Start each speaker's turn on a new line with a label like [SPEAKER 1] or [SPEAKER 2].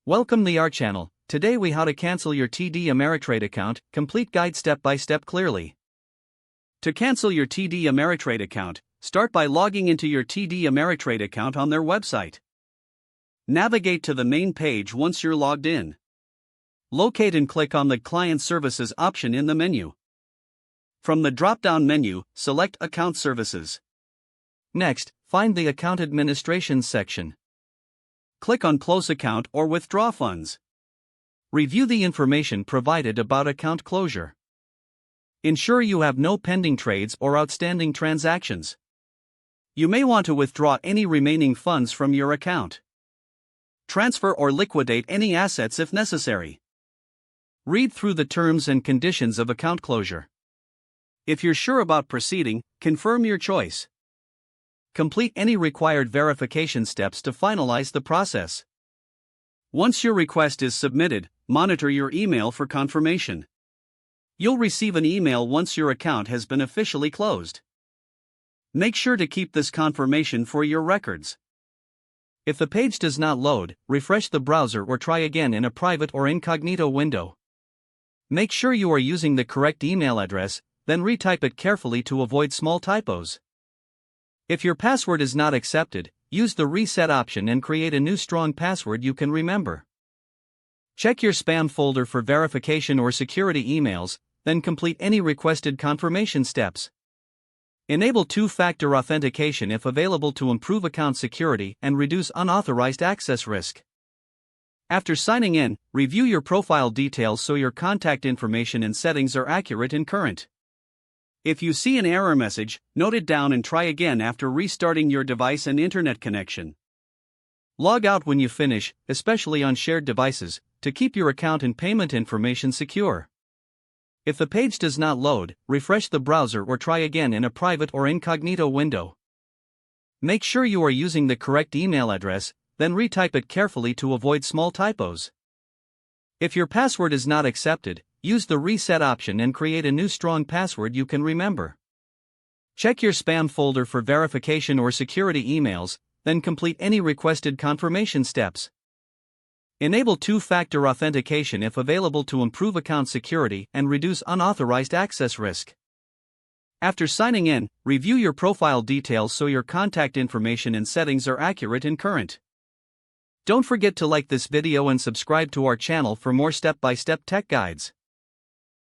[SPEAKER 1] Welcome to our channel. Today we how to cancel your TD Ameritrade account, complete guide step by step clearly. To cancel your TD Ameritrade account, start by logging into your TD Ameritrade account on their website. Navigate to the main page once you're logged in. Locate and click on the Client Services option in the menu. From the drop-down menu, select Account Services. Next, find the Account Administration section. Click on Close Account or Withdraw Funds. Review the information provided about account closure. Ensure you have no pending trades or outstanding transactions. You may want to withdraw any remaining funds from your account. Transfer or liquidate any assets if necessary. Read through the terms and conditions of account closure. If you're sure about proceeding, confirm your choice. Complete any required verification steps to finalize the process. Once your request is submitted, monitor your email for confirmation. You'll receive an email once your account has been officially closed. Make sure to keep this confirmation for your records. If the page does not load, refresh the browser or try again in a private or incognito window. Make sure you are using the correct email address, then retype it carefully to avoid small typos. If your password is not accepted, use the reset option and create a new strong password you can remember. Check your spam folder for verification or security emails, then complete any requested confirmation steps. Enable two-factor authentication if available to improve account security and reduce unauthorized access risk. After signing in, review your profile details so your contact information and settings are accurate and current. If you see an error message, note it down and try again after restarting your device and internet connection. Log out when you finish, especially on shared devices, to keep your account and payment information secure. If the page does not load, refresh the browser or try again in a private or incognito window. Make sure you are using the correct email address, then retype it carefully to avoid small typos. If your password is not accepted, use the reset option and create a new strong password you can remember. Check your spam folder for verification or security emails, then complete any requested confirmation steps. Enable two-factor authentication if available to improve account security and reduce unauthorized access risk. After signing in, review your profile details so your contact information and settings are accurate and current. Don't forget to like this video and subscribe to our channel for more step-by-step tech guides.